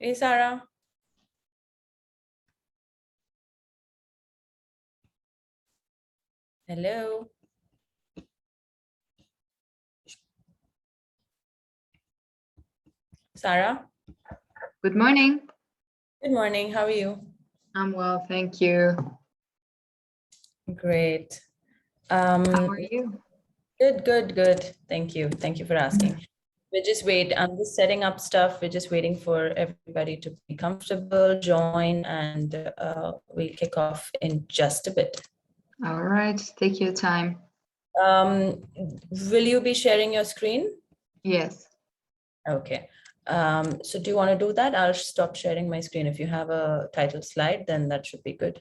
Hey, Sara. Hello. Sara. Good morning. Good morning. How are you? I'm well, thank you. Great. How are you? Good. Thank you. Thank you for asking. I'm just setting up stuff. We're just waiting for everybody to be comfortable, join, and we'll kick off in just a bit. All right, take your time. Will you be sharing your screen? Yes. Okay. So do you want to do that? I'll stop sharing my screen. If you have a title slide, then that should be good.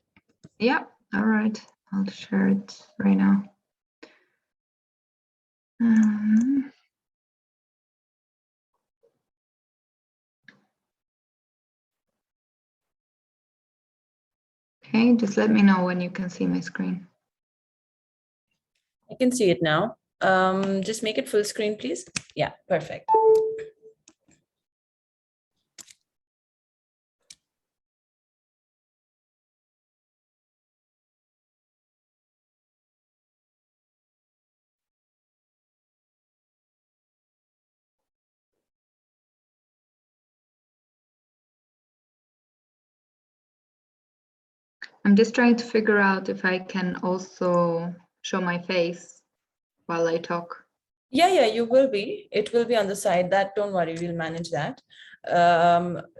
Yeah, all right. I'll share it right now. Okay, just let me know when you can see my screen. I can see it now. Just make it full screen, please. Yeah, perfect. I'm just trying to figure out if I can also show my face while I talk. Yeah, you will be. It will be on the side. That, don't worry, we'll manage that.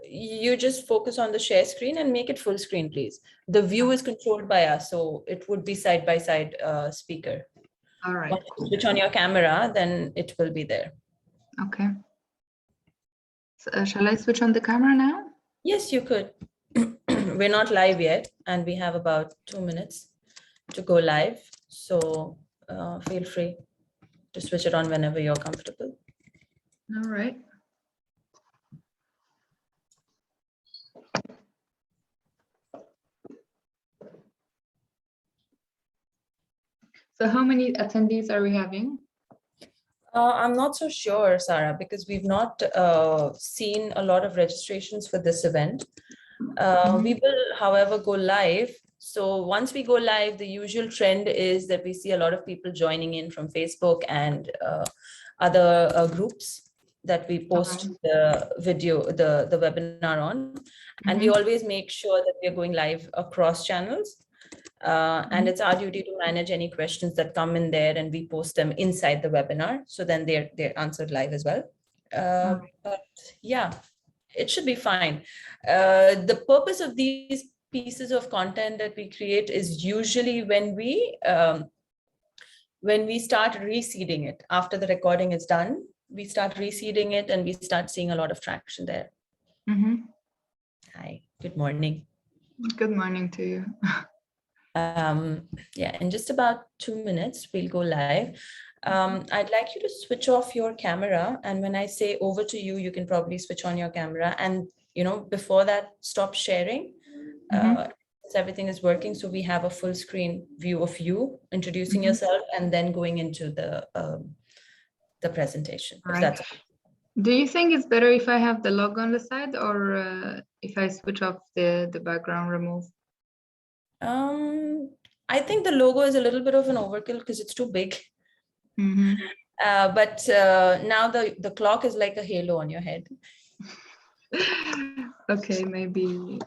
You just focus on the share screen and make it full screen, please. The view is controlled by us, so it would be side by side speaker. All right. Once you switch on your camera, then it will be there. Okay. So, shall I switch on the camera now? Yes, you could. We're not live yet, and we have about 2 minutes to go live. So feel free to switch it on whenever you're comfortable. All right. So how many attendees are we having? I'm not so sure, Sara, because we've not seen a lot of registrations for this event. We will, however, go live. So once we go live, the usual trend is that we see a lot of people joining in from Facebook and other groups that we post the video, the webinar on. And we always make sure that we're going live across channels. And it's our duty to manage any questions that come in there, and we post them inside the webinar. So then they're answered live as well. But yeah, it should be fine. The purpose of these pieces of content that we create is usually when we start reseeding it. After the recording is done, we start reseeding it and we start seeing a lot of traction there. Hi, good morning. Good morning to you. Yeah, in just about 2 minutes, we'll go live. I'd like you to switch off your camera. And when I say over to you, you can probably switch on your camera. And, before that, stop sharing. Everything is working. So we have a full screen view of you introducing yourself and then going into the presentation. If that's okay. Do you think it's better if I have the logo on the side or if I switch off the background remove? I think the logo is a little bit of an overkill because it's too big. But now the clock is like a halo on your head. Okay, maybe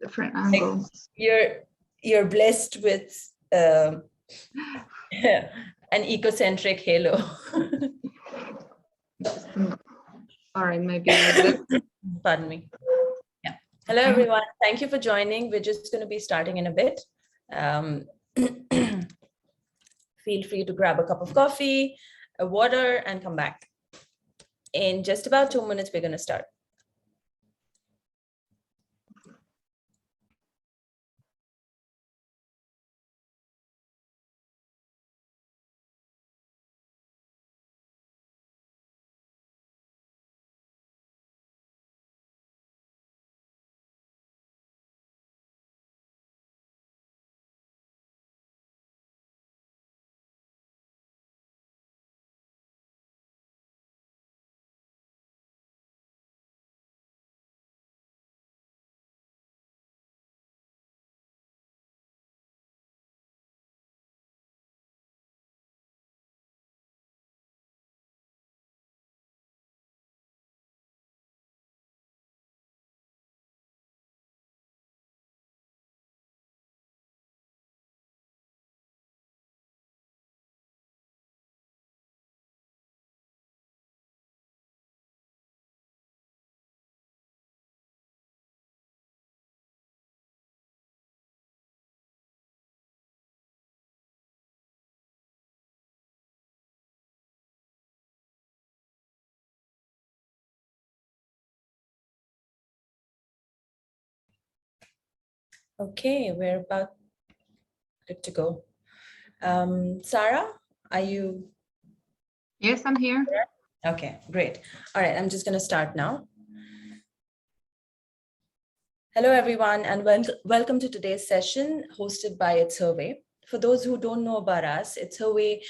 different angle. Like you're blessed with an ecocentric halo. All right, maybe like this. Pardon me. Yeah. Hello, everyone. Thank you for joining. We're just going to be starting in a bit. Feel free to grab a cup of coffee, a water, and come back. In just about 2 minutes, we're going to start. Okay, we're about good to go. Sara, are you Yes, I'm here. there? Okay, great. All right, I'm just going to start now. Hello, everyone, and welcome to today's session hosted by ItsHerWay. For those who don't know about us, ItsHerWay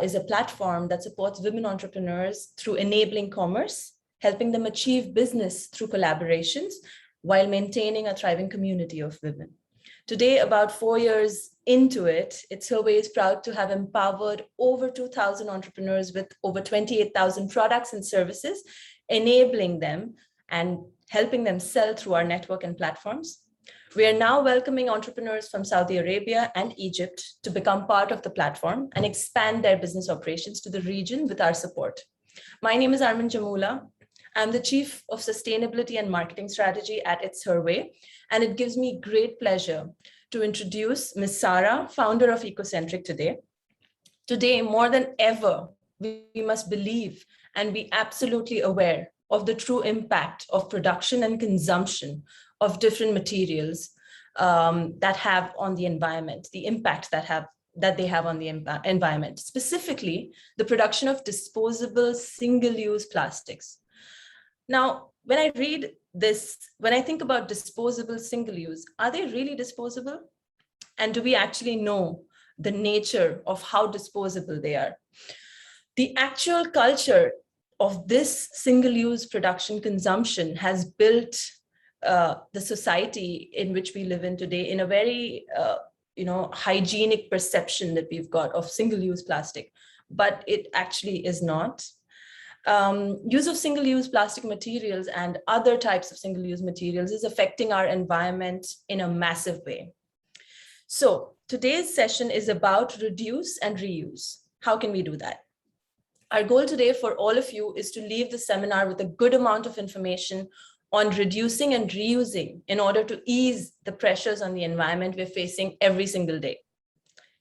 is a platform that supports women entrepreneurs through enabling commerce, helping them achieve business through collaborations while maintaining a thriving community of women. Today, about 4 years into it, ItsHerWay is proud to have empowered over 2,000 entrepreneurs with over 28,000 products and services, enabling them and helping them sell through our network and platforms. We are now welcoming entrepreneurs from Saudi Arabia and Egypt to become part of the platform and expand their business operations to the region with our support. My name is Armin Jamula. I'm the Chief of Sustainability and Marketing Strategy at ItsHerWay, and it gives me great pleasure to introduce Ms. Sara, founder of Ecocentric today. Today, more than ever, we must believe and be absolutely aware of the true impact of production and consumption of different materials that have on the environment, the impact that they have on the environment, specifically the production of disposable single-use plastics. Now, when I read this, when I think about disposable single-use, are they really disposable? And do we actually know the nature of how disposable they are? The actual culture of this single-use production consumption has built the society in which we live in today in a very hygienic perception that we've got of single-use plastic, but it actually is not. Use of single-use plastic materials and other types of single-use materials is affecting our environment in a massive way. So today's session is about reduce and reuse. How can we do that? Our goal today for all of you is to leave the seminar with a good amount of information on reducing and reusing in order to ease the pressures on the environment we're facing every single day.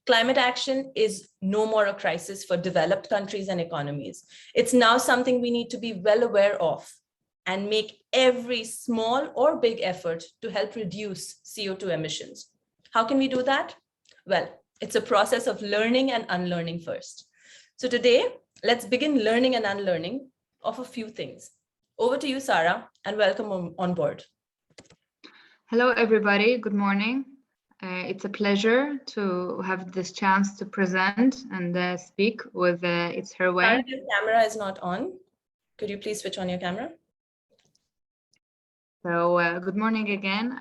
Climate action is no more a crisis for developed countries and economies. It's now something we need to be well aware of and make every small or big effort to help reduce CO2 emissions. How can we do that? Well, it's a process of learning and unlearning first. So today, let's begin learning and unlearning of a few things. Over to you, Sara, and welcome on board. Hello, everybody. Good morning. It's a pleasure to have this chance to present and speak with ItsHerWay. Sara, your camera is not on. Could you please switch on your camera? So good morning again.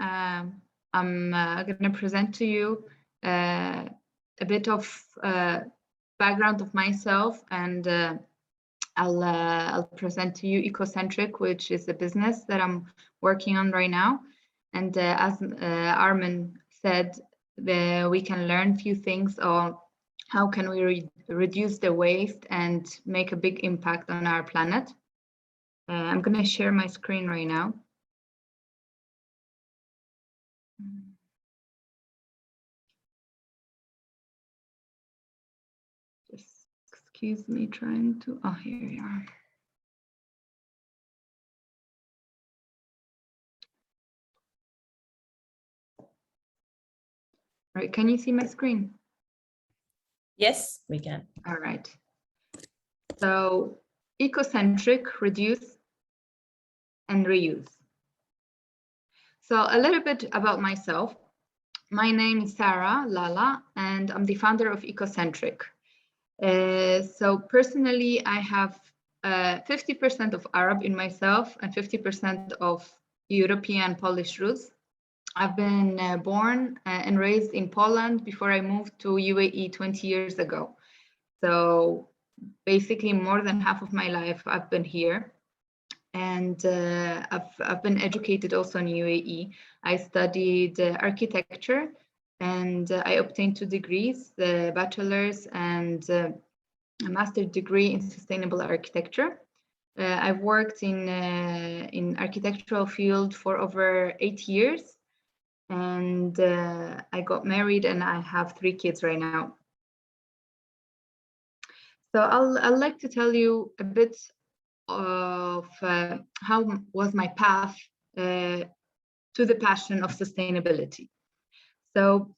I'm going to present to you a bit of background of myself, and I'll present to you Ecocentric, which is a business that I'm working on right now. And as Armin said, we can learn a few things on how can we reduce the waste and make a big impact on our planet. I'm going to share my screen right now. Just excuse me, trying to, oh, here we are. All right, can you see my screen? Yes, we can. All right. So Ecocentric, reduce and reuse. So a little bit about myself. My name is Sara Lala, and I'm the founder of Ecocentric. So personally, I have 50% of Arab in myself and 50% of European Polish roots. I've been born and raised in Poland before I moved to UAE 20 years ago. So basically more than half of my life I've been here. And I've been educated also in UAE. I studied architecture, and I obtained 2 degrees, the bachelor's and a master's degree in sustainable architecture. I've worked in architectural field for over 8 years, and I got married, and I have 3 kids right now. So I'd like to tell you a bit of how was my path to the passion of sustainability. So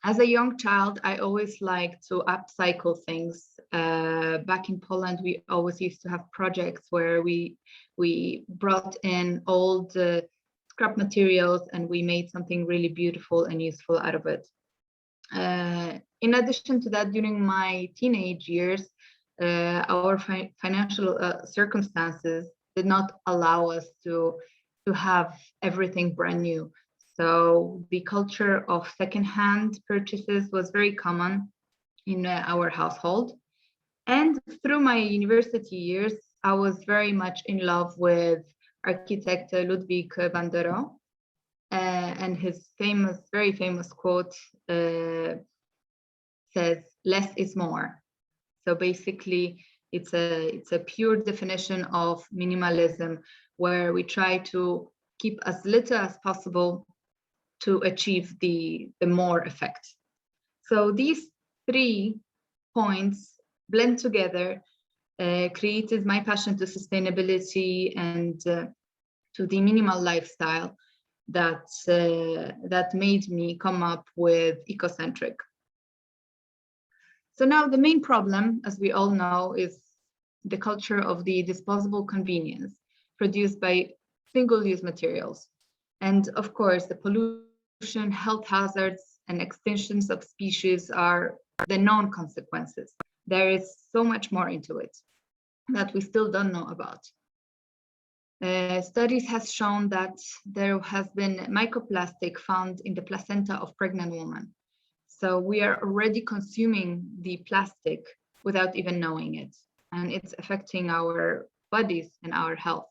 as a young child, I always liked to upcycle things. Back in Poland, we always used to have projects where we brought in old scrap materials and we made something really beautiful and useful out of it. In addition to that, during my teenage years, our financial circumstances did not allow us to have everything brand new. So the culture of secondhand purchases was very common in our household. And through my university years, I was very much in love with architect Ludwig van der Rohe, and his very famous quote says, "Less is more." So basically, it's a pure definition of minimalism, where we try to keep as little as possible to achieve the more effect. So these 3 points blend together, created my passion to sustainability and to the minimal lifestyle that made me come up with Ecocentric. So now the main problem, as we all know, is the culture of the disposable convenience produced by single-use materials. And of course, the pollution, health hazards, and extinctions of species are the known consequences. There is so much more into it that we still don't know about. Studies have shown that there has been mycoplastic found in the placenta of pregnant women. So we are already consuming the plastic without even knowing it, and it's affecting our bodies and our health.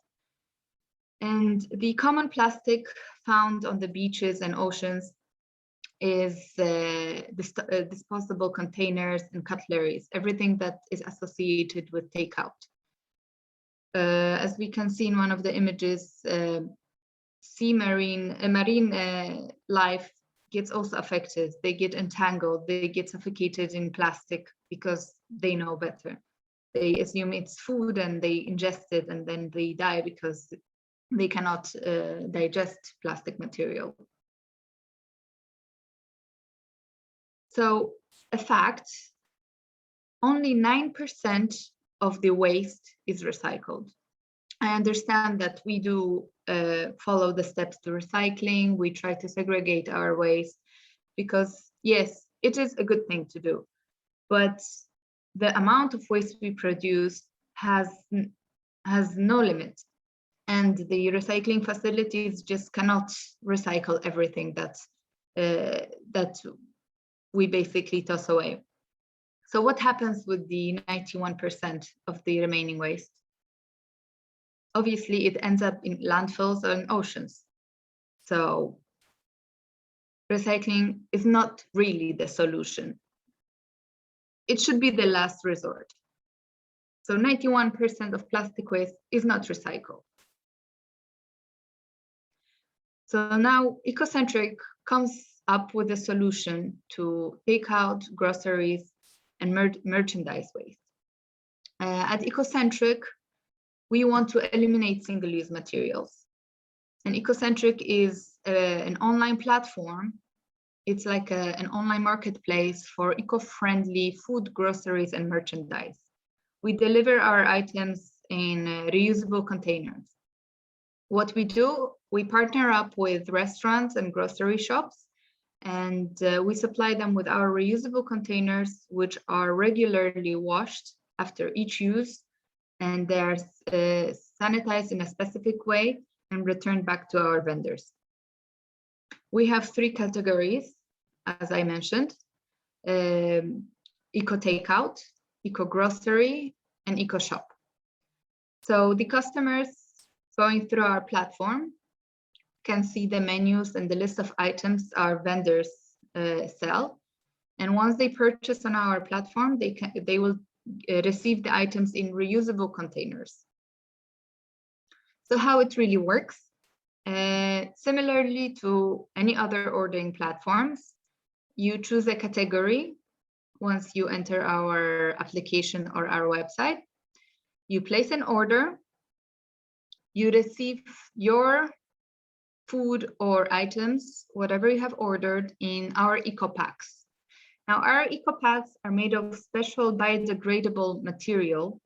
And the common plastic found on the beaches and oceans is disposable containers and cutleries, everything that is associated with takeout. As we can see in one of the images, marine life gets also affected. They get entangled, they get suffocated in plastic because they know better. They assume it's food and they ingest it and then they die because they cannot digest plastic material. So a fact, only 9% of the waste is recycled. I understand that we do follow the steps to recycling. We try to segregate our waste because, yes, it is a good thing to do. But the amount of waste we produce has no limit. And the recycling facilities just cannot recycle everything that we basically toss away. So what happens with the 91% of the remaining waste? Obviously, it ends up in landfills or in oceans. So recycling is not really the solution. It should be the last resort. So 91% of plastic waste is not recycled. So now Ecocentric comes up with a solution to take out groceries and merchandise waste. At Ecocentric, we want to eliminate single-use materials. And Ecocentric is an online platform. It's like an online marketplace for eco-friendly food, groceries, and merchandise. We deliver our items in reusable containers. What we do, we partner up with restaurants and grocery shops, and we supply them with our reusable containers, which are regularly washed after each use, and they are sanitized in a specific way and returned back to our vendors. We have 3 categories, as I mentioned: eco takeout, eco grocery, and eco shop. So the customers going through our platform can see the menus and the list of items our vendors sell. And once they purchase on our platform, they will receive the items in reusable containers. So how it really works, similarly to any other ordering platforms, you choose a category once you enter our application or our website. You place an order, you receive your food or items, whatever you have ordered, in our eco packs. Now, our eco packs are made of special biodegradable material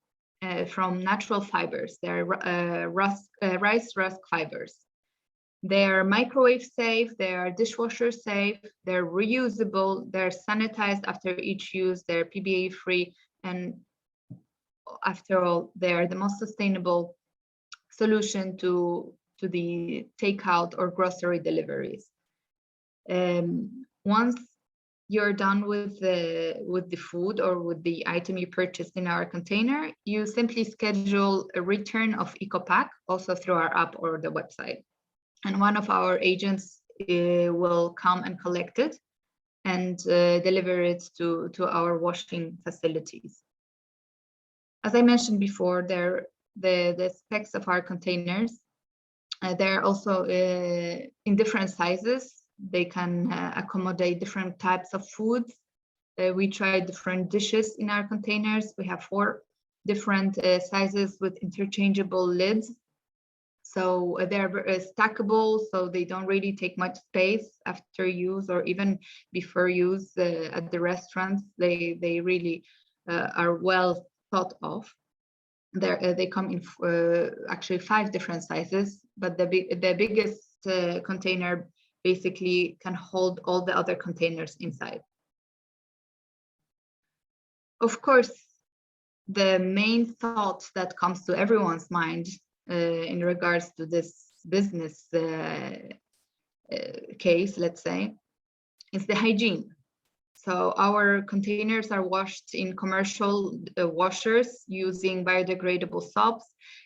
from natural fibers. They're rice rusk fibers. They're microwave safe, they're dishwasher safe, they're reusable, they're sanitized after each use, they're PBA free, and after all, they're the most sustainable solution to the takeout or grocery deliveries. Once you're done with the food or with the item you purchased in our container, you simply schedule a return of EcoPack, also through our app or the website. And one of our agents will come and collect it and deliver it to our washing facilities. As I mentioned before, the specs of our containers, they're also in different sizes. They can accommodate different types of foods. We tried different dishes in our containers. We have 4 different sizes with interchangeable lids. So they're stackable, so they don't really take much space after use or even before use at the restaurants. They really are well thought of. They come in actually 5 different sizes, but the biggest container basically can hold all the other containers inside. Of course, the main thought that comes to everyone's mind in regards to this business case, let's say, is the hygiene. So our containers are washed in commercial washers using biodegradable soaps,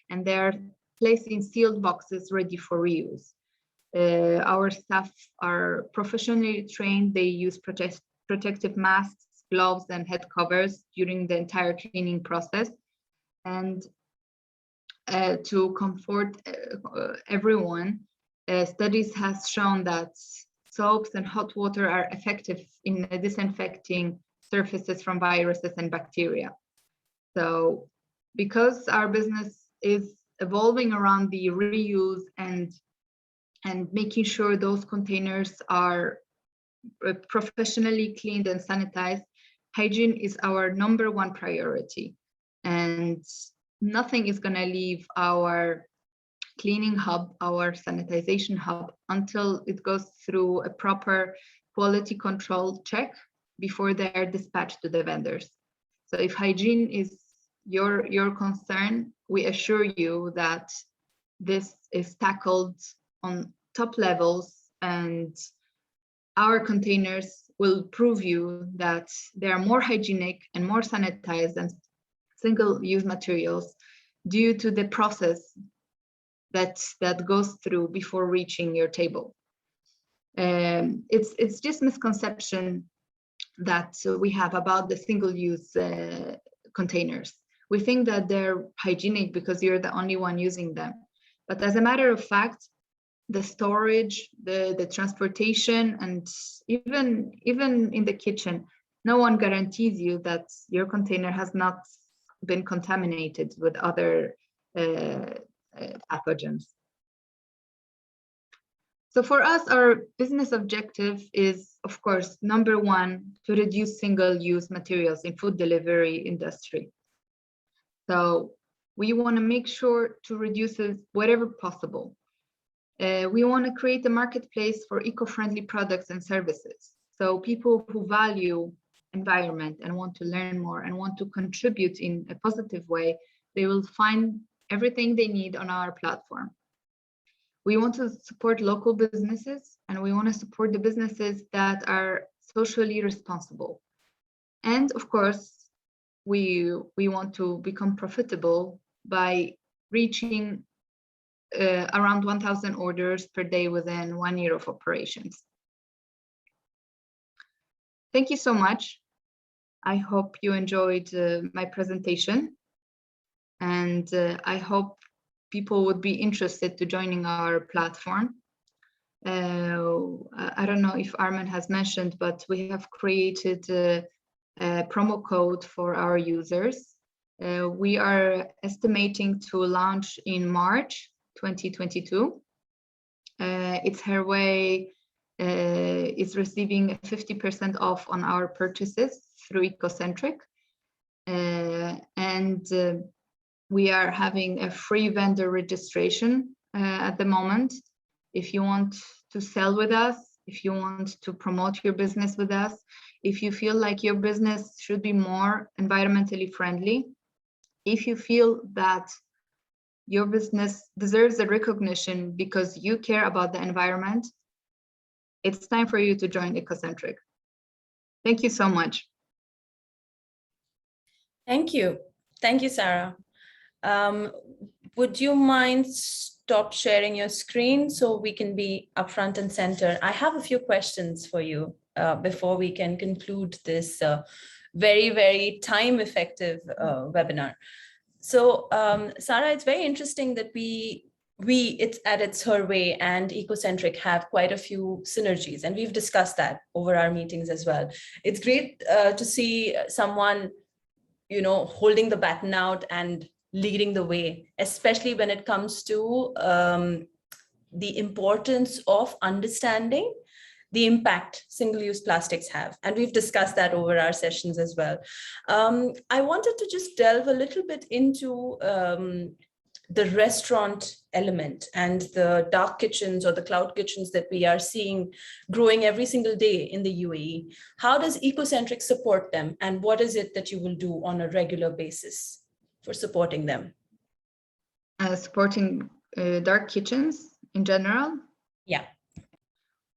and they're placed in sealed boxes ready for reuse. Our staff are professionally trained. They use protective masks, gloves, and head covers during the entire cleaning process. And to comfort everyone, studies has shown that soaps and hot water are effective in disinfecting surfaces from viruses and bacteria. So because our business is evolving around the reuse and making sure those containers are professionally cleaned and sanitized, hygiene is our #1 priority. And nothing is going to leave our cleaning hub, our sanitization hub, until it goes through a proper quality control check before they're dispatched to the vendors. So if hygiene is your concern, we assure you that this is tackled on top levels, and our containers will prove you that they are more hygienic and more sanitized than single-use materials due to the process that goes through before reaching your table. It's just misconception that we have about the single-use containers. We think that they're hygienic because you're the only one using them. But as a matter of fact, the storage, the transportation, and even in the kitchen, no one guarantees you that your container has not been contaminated with other pathogens. So for us, our business objective is, of course, #1, to reduce single-use materials in food delivery industry. So we want to make sure to reduce it wherever possible. We want to create a marketplace for eco-friendly products and services. So people who value environment and want to learn more and want to contribute in a positive way, they will find everything they need on our platform. We want to support local businesses, and we want to support the businesses that are socially responsible. And of course, we want to become profitable by reaching around 1,000 orders per day within 1 year of operations. Thank you so much. I hope you enjoyed my presentation, and I hope people would be interested to joining our platform. I don't know if Arman has mentioned, but we have created a promo code for our users. We are estimating to launch in March 2022. ItsHerWay is receiving 50% off on our purchases through Ecocentric. And we are having a free vendor registration at the moment. If you want to sell with us, if you want to promote your business with us, if you feel like your business should be more environmentally friendly, if you feel that your business deserves a recognition because you care about the environment, it's time for you to join Ecocentric. Thank you so much. Thank you. Thank you, Sara. Would you mind stop sharing your screen so we can be up front and center? I have a few questions for you before we can conclude this very, very time-effective webinar. So, Sara, it's very interesting that it's at ItsHerWay and Ecocentric have quite a few synergies, and we've discussed that over our meetings as well. It's great to see someone, holding the baton out and leading the way, especially when it comes to the importance of understanding the impact single-use plastics have. And we've discussed that over our sessions as well. I wanted to just delve a little bit into the restaurant element and the dark kitchens or the cloud kitchens that we are seeing growing every single day in the UAE. How does Ecocentric support them? And what is it that you will do on a regular basis for supporting them? Supporting dark kitchens in general? Yeah.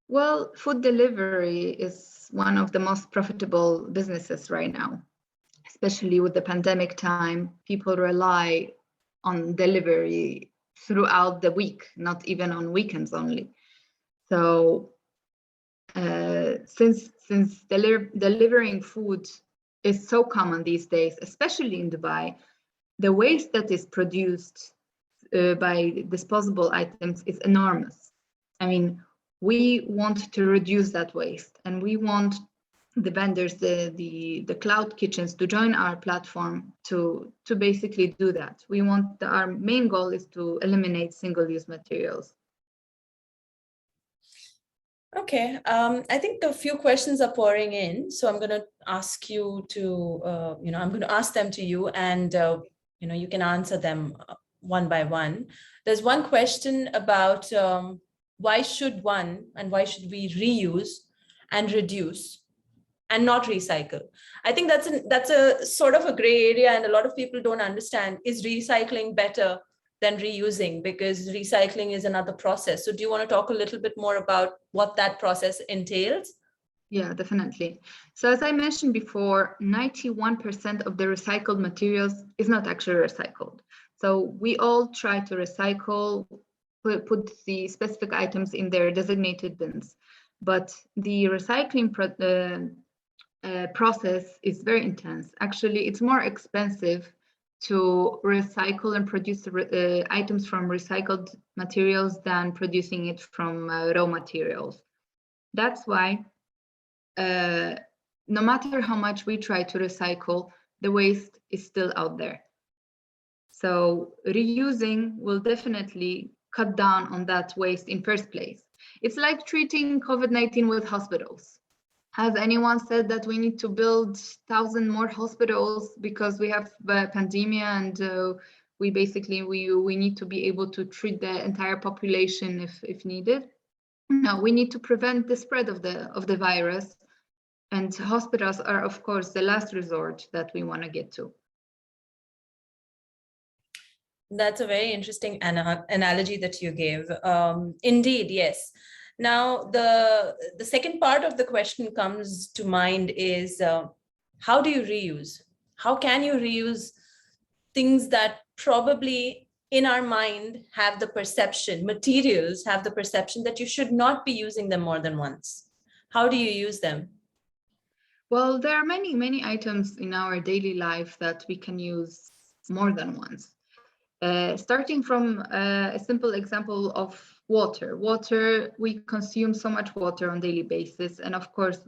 Well, food delivery is one of the most profitable businesses right now, especially with the pandemic time. People rely on delivery throughout the week, not even on weekends only. So since delivering food is so common these days, especially in Dubai, the waste that is produced by disposable items is enormous. I mean, we want to reduce that waste, and we want the vendors, the cloud kitchens to join our platform to basically do that. We want our main goal is to eliminate single-use materials. Okay, I think a few questions are pouring in, so I'm going to ask you to, I'm going to ask them to you, and you can answer them one by one. There's one question about why should we reuse and reduce and not recycle? I think that's a sort of a gray area, and a lot of people don't understand, is recycling better than reusing? Because recycling is another process. So do you want to talk a little bit more about what that process entails? Yeah, definitely. So as I mentioned before, 91% of the recycled materials is not actually recycled. So we all try to recycle, put the specific items in their designated bins. But the recycling process is very intense. Actually, it's more expensive to recycle and produce items from recycled materials than producing it from raw materials. That's why no matter how much we try to recycle, the waste is still out there. So reusing will definitely cut down on that waste in first place. It's like treating COVID-19 with hospitals. Has anyone said that we need to build 1,000 more hospitals because we have the pandemic and we need to be able to treat the entire population if needed? No, we need to prevent the spread of the virus, and hospitals are, of course, the last resort that we want to get to. That's a very interesting analogy that you gave. Indeed, yes. Now, the second part of the question comes to mind is, how do you reuse? How can you reuse things that probably in our mind have the perception, materials have the perception that you should not be using them more than once? How do you use them? Well, there are many items in our daily life that we can use more than once. Starting from a simple example of water. We consume so much water on a daily basis. And of course,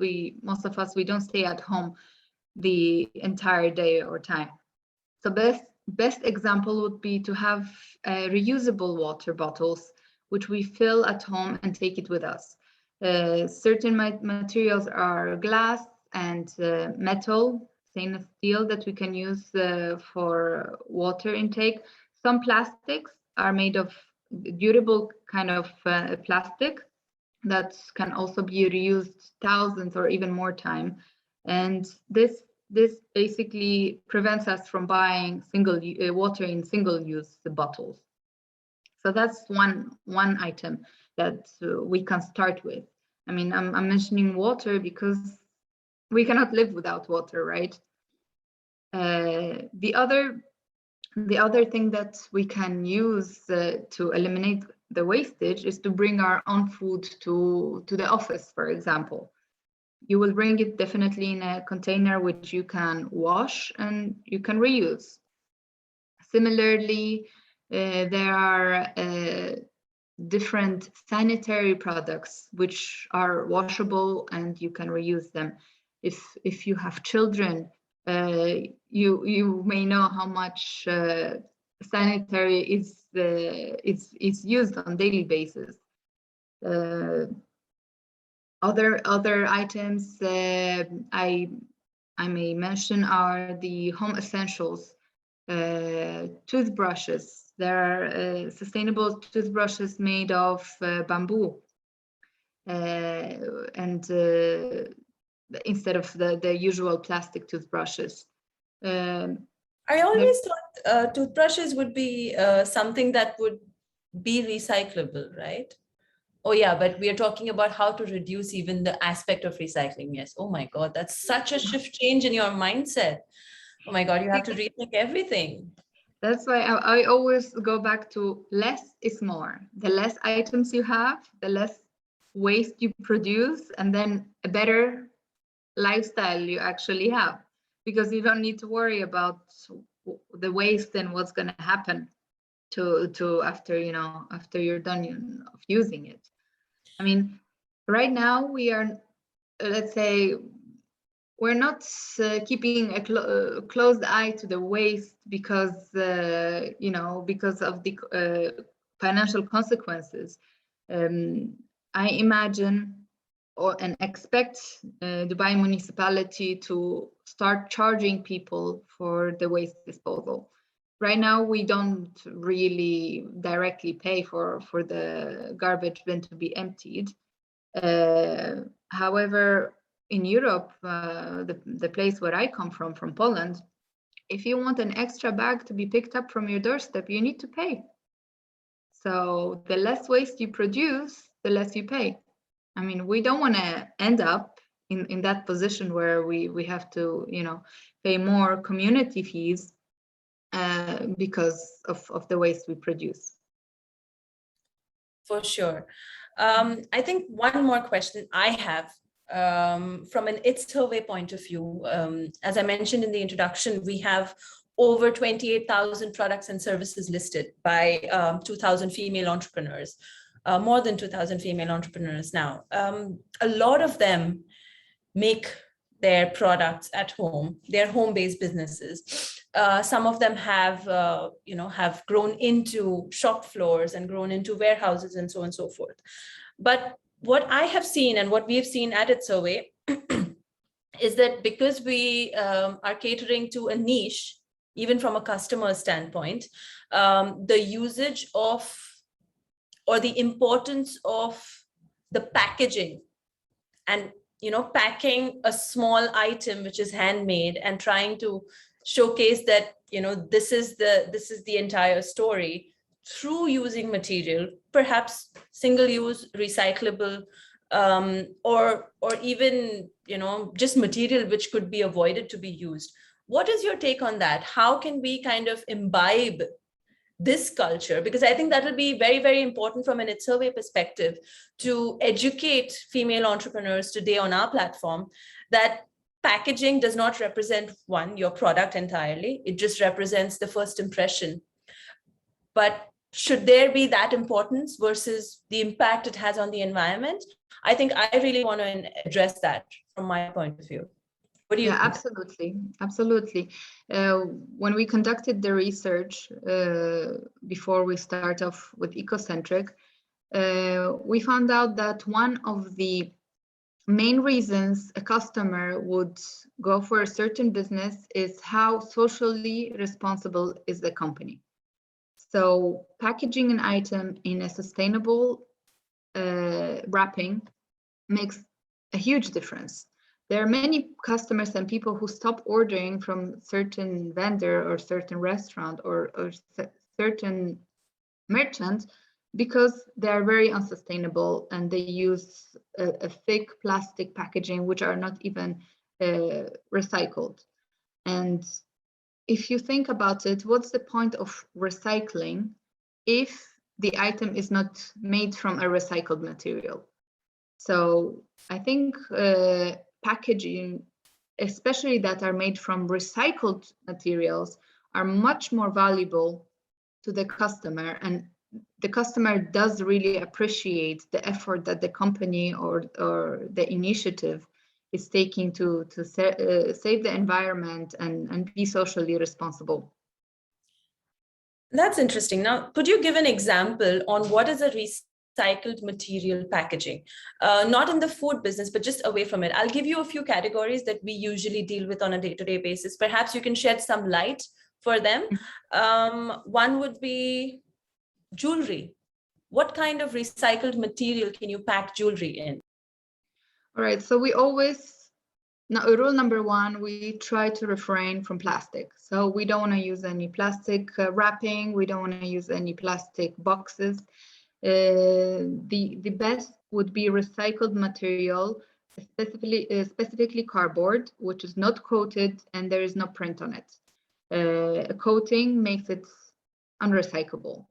most of us, we don't stay at home the entire day or time. So best example would be to have reusable water bottles which we fill at home and take it with us. Certain materials are glass and metal, stainless steel, that we can use for water intake. Some plastics are made of durable kind of plastic that can also be reused thousands or even more time. And this basically prevents us from buying water in single-use bottles. So that's one item that we can start with. I mean, I'm mentioning water because we cannot live without water, right? The other thing that we can use to eliminate the wastage is to bring our own food to the office, for example. You will bring it definitely in a container which you can wash and you can reuse. Similarly, there are different sanitary products which are washable and you can reuse them. If you have children, you may know how much sanitary is used on daily basis. Other items I may mention are the home essentials. Toothbrushes. There are sustainable toothbrushes made of bamboo, and instead of the usual plastic toothbrushes. I always thought toothbrushes would be something that would be recyclable, right? Oh yeah, but we are talking about how to reduce even the aspect of recycling. Yes. Oh my God, that's such a shift change in your mindset. Oh my God, you have to rethink everything. That's why I always go back to less is more. The less items you have, the less waste you produce, and then a better lifestyle you actually have, because you don't need to worry about the waste and what's going to happen to after you're done of using it. I mean, right now we are, let's say, we're not keeping a closed eye to the waste because because of the financial consequences. I imagine and expect Dubai municipality to start charging people for the waste disposal. Right now, we don't really directly pay for the garbage bin to be emptied. However, in Europe, the place where I come from Poland, if you want an extra bag to be picked up from your doorstep, you need to pay. So the less waste you produce, the less you pay. I mean, we don't want to end up in that position where we have to, pay more community fees because of the waste we produce. For sure. I think one more question I have from an ItsHerWay point of view. As I mentioned in the introduction, we have over 28,000 products and services listed by 2,000 female entrepreneurs, more than 2,000 female entrepreneurs now. A lot of them make their products at home, their home-based businesses. Some of them have grown into shop floors and grown into warehouses and so on and so forth. But what I have seen and what we've seen at ItsHerWay is that because we are catering to a niche, even from a customer standpoint, the usage of or the importance of the packaging and packing a small item which is handmade and trying to showcase that this is the entire story through using material, perhaps single use, recyclable, or even just material which could be avoided to be used. What is your take on that? How can we kind of imbibe this culture? Because I think that will be very, very important from an ItsHerWay perspective to educate female entrepreneurs today on our platform that packaging does not represent your product entirely. It just represents the first impression. But should there be that importance versus the impact it has on the environment? I think I really want to address that from my point of view. What do you think? Absolutely. When we conducted the research before we start off with Ecocentric, we found out that one of the main reasons a customer would go for a certain business is how socially responsible is the company. So packaging an item in a sustainable wrapping makes a huge difference. There are many customers and people who stop ordering from certain vendor or certain restaurant or certain merchant because they're very unsustainable and they use a thick plastic packaging which are not even recycled. And if you think about it, what's the point of recycling if the item is not made from a recycled material? So I think packaging, especially that are made from recycled materials, are much more valuable to the customer, and the customer does really appreciate the effort that the company or the initiative is taking to save the environment and be socially responsible. That's interesting. Now, could you give an example on what is a recycled material packaging? Not in the food business, but just away from it. I'll give you a few categories that we usually deal with on a day-to-day basis. Perhaps you can shed some light for them. One would be jewelry. What kind of recycled material can you pack jewelry in? All right, so we always, rule number one, we try to refrain from plastic. So we don't want to use any plastic wrapping. We don't want to use any plastic boxes. The best would be recycled material, specifically cardboard, which is not coated and there is no print on it. A coating makes it unrecyclable.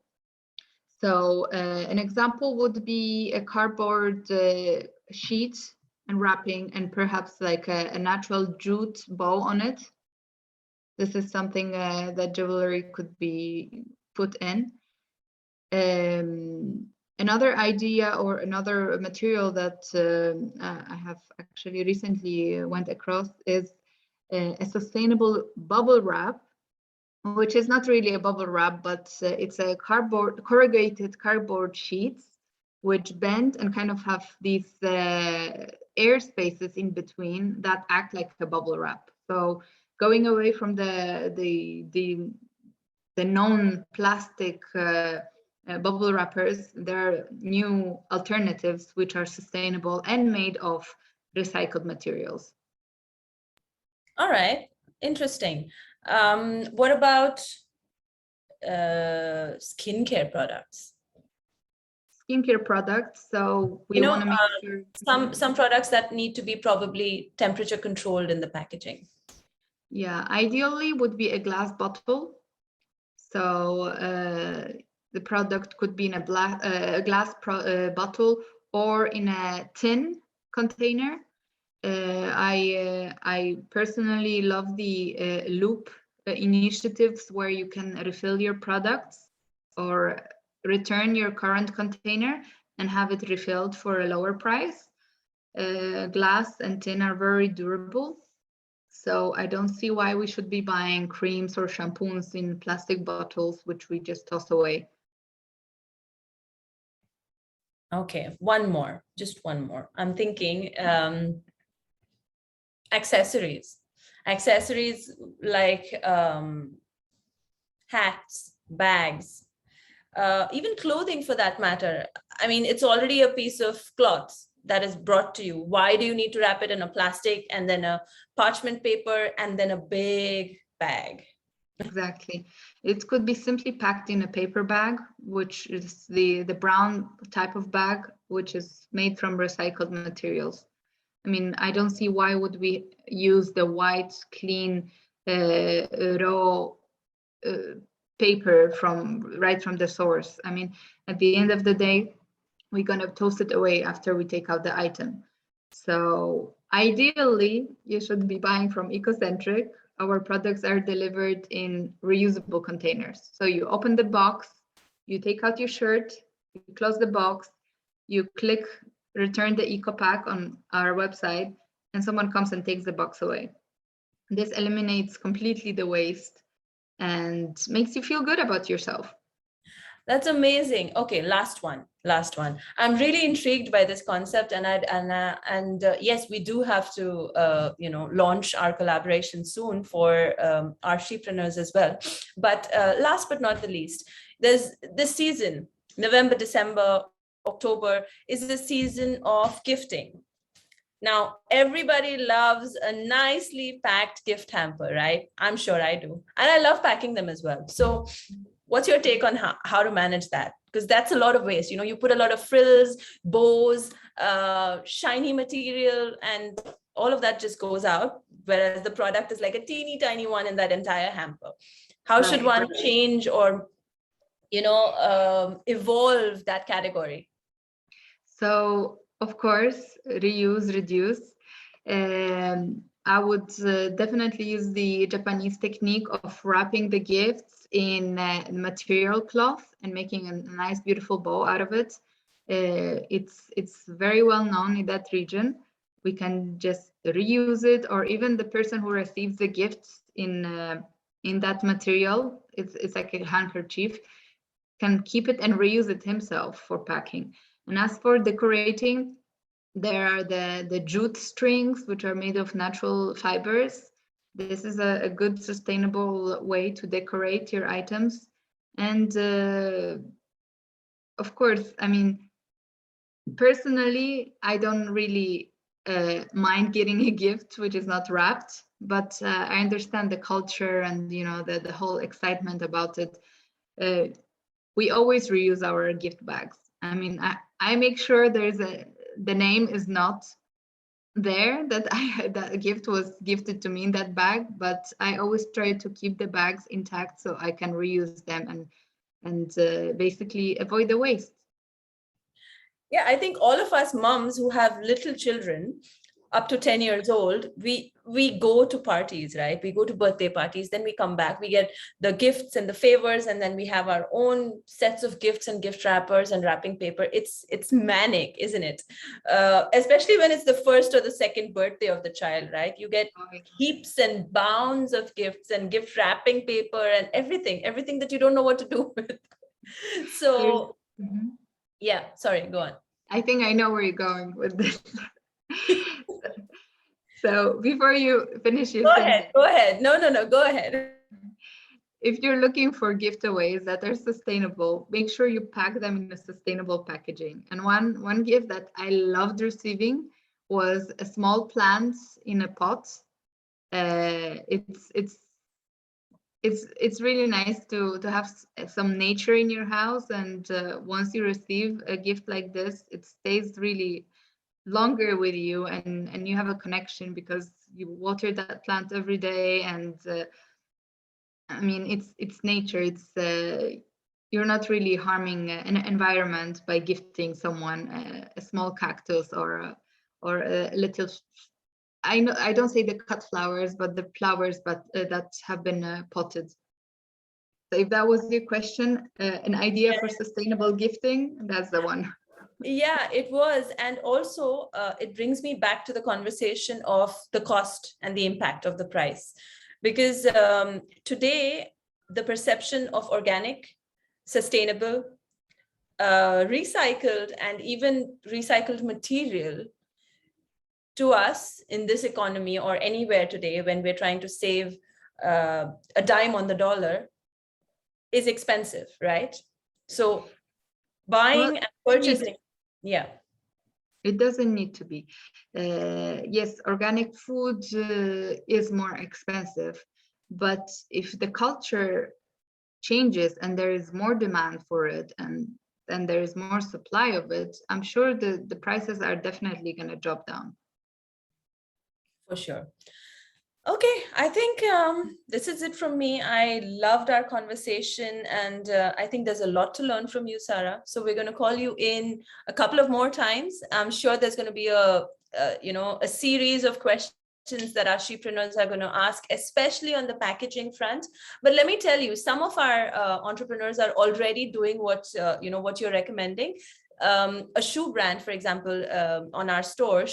So an example would be a cardboard sheet and wrapping and perhaps like a natural jute bow on it. This is something that jewelry could be put in. Another idea or another material that I have actually recently went across is a sustainable bubble wrap, which is not really a bubble wrap, but it's a corrugated cardboard sheets which bend and kind of have these air spaces in between that act like a bubble wrap. So going away from the known plastic bubble wrappers, there are new alternatives which are sustainable and made of recycled materials. All right, interesting. What about skincare products? Skincare products, so we want to make sure some products that need to be probably temperature controlled in the packaging. Yeah, ideally would be a glass bottle. So the product could be in a glass bottle or in a tin container. I personally love the loop initiatives where you can refill your products or return your current container and have it refilled for a lower price. Glass and tin are very durable. So I don't see why we should be buying creams or shampoos in plastic bottles, which we just toss away. Okay, just one more. I'm thinking accessories like hats, bags, even clothing for that matter. I mean, it's already a piece of cloth that is brought to you. Why do you need to wrap it in a plastic and then a parchment paper and then a big bag? Exactly. It could be simply packed in a paper bag, which is the brown type of bag, which is made from recycled materials. I mean, I don't see why would we use the white, clean, raw paper right from the source. I mean, at the end of the day, we're going to toss it away after we take out the item. So ideally, you should be buying from Ecocentric. Our products are delivered in reusable containers. So you open the box, you take out your shirt, you close the box, you click return the eco pack on our website, and someone comes and takes the box away. This eliminates completely the waste and makes you feel good about yourself. That's amazing. Okay, last one. I'm really intrigued by this concept, and yes, we do have to launch our collaboration soon for our shepreneurs as well. But last but not the least, there's this season, November, December, October is the season of gifting. Now, everybody loves a nicely packed gift hamper, right? I'm sure I do. And I love packing them as well. So what's your take on how to manage that? Because that's a lot of waste. You know, you put a lot of frills, bows, shiny material, and all of that just goes out. Whereas the product is like a teeny tiny one in that entire hamper. How should one change or, evolve that category? So, of course, reuse, reduce. I would definitely use the Japanese technique of wrapping the gifts in material cloth and making a nice, beautiful bow out of it. It's very well known in that region. We can just reuse it, or even the person who receives the gifts in that material, it's like a handkerchief, can keep it and reuse it himself for packing. And as for decorating, there are the jute strings, which are made of natural fibers. This is a good sustainable way to decorate your items. And of course, I mean, personally, I don't really mind getting a gift which is not wrapped, but I understand the culture and the whole excitement about it. We always reuse our gift bags. I mean, I make sure the name is not there, that that gift was gifted to me in that bag, but I always try to keep the bags intact so I can reuse them and basically avoid the waste. Yeah, I think all of us moms who have little children up to 10 years old, we go to parties, right? We go to birthday parties, then we come back, we get the gifts and the favors, and then we have our own sets of gifts and gift wrappers and wrapping paper. It's manic, isn't it? Especially when it's the first or the second birthday of the child, right? You get heaps and bounds of gifts and gift wrapping paper and everything that you don't know what to do with. So yeah, sorry, go on. I think I know where you're going with this. So before you finish your sentence, go ahead. No, go ahead. If you're looking for giveaways that are sustainable, make sure you pack them in a sustainable packaging. And one gift that I loved receiving was a small plant in a pot. It's really nice to have some nature in your house, and once you receive a gift like this, it stays really longer with you, and you have a connection because you water that plant every day. And I mean, it's nature. It's you're not really harming an environment by gifting someone a small cactus or a little. I don't say the cut flowers, but the flowers, but that have been potted. So if that was your question, an idea for sustainable gifting, that's the one. Yeah, it was. And also it brings me back to the conversation of the cost and the impact of the price. Because today, the perception of organic, sustainable, recycled, and even recycled material to us in this economy or anywhere today, when we're trying to save a dime on the dollar, is expensive, right? So buying and purchasing, yeah. It doesn't need to be. Yes, organic food is more expensive, but if the culture changes and there is more demand for it and there is more supply of it, I'm sure the prices are definitely going to drop down. For sure. Okay, I think this is it from me. I loved our conversation, and I think there's a lot to learn from you, Sara. So we're going to call you in a couple of more times. I'm sure there's going to be a series of questions that our shepreneurs are going to ask, especially on the packaging front. But let me tell you, some of our entrepreneurs are already doing what you're recommending. A shoe brand, for example, on our store,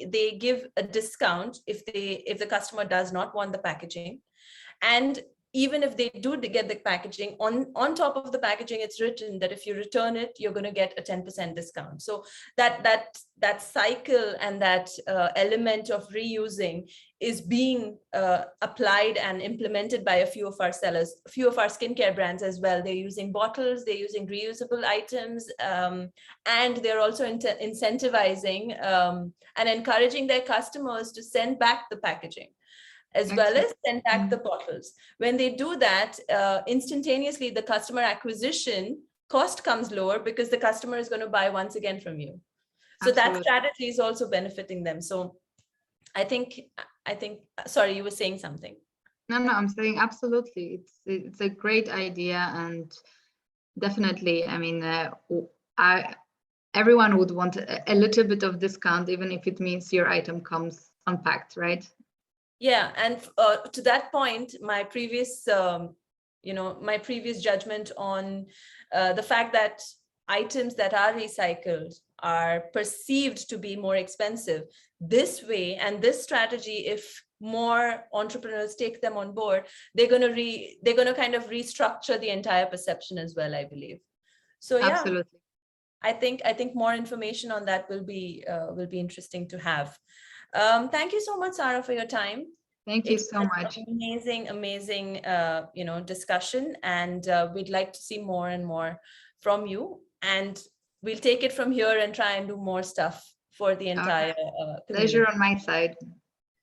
they give a discount if the customer does not want the packaging, and even if they do get the packaging, on top of the packaging, it's written that if you return it, you're going to get a 10% discount. So that cycle and that element of reusing is being applied and implemented by a few of our sellers, a few of our skincare brands as well. They're using bottles, they're using reusable items, and they're also incentivizing and encouraging their customers to send back the packaging, as well as send back the bottles. When they do that, instantaneously, the customer acquisition cost comes lower because the customer is going to buy once again from you. So that strategy is also benefiting them. So I think, sorry, you were saying something. No, I'm saying absolutely. It's a great idea, and definitely, I mean, everyone would want a little bit of discount, even if it means your item comes unpacked, right? Yeah, and to that point, my previous, my previous judgment on the fact that items that are recycled are perceived to be more expensive. This way, and this strategy, if more entrepreneurs take them on board, they're going to kind of restructure the entire perception as well, I believe. So yeah, absolutely. I think more information on that will be interesting to have. Thank you so much, Sara, for your time. Thank you so much. Amazing, discussion, and we'd like to see more and more from you. And we'll take it from here and try and do more stuff for the entire community. Pleasure on my side.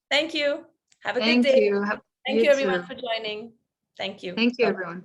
Thank you. Have a good day. Thank you, everyone, for joining. Thank you. Thank you, everyone.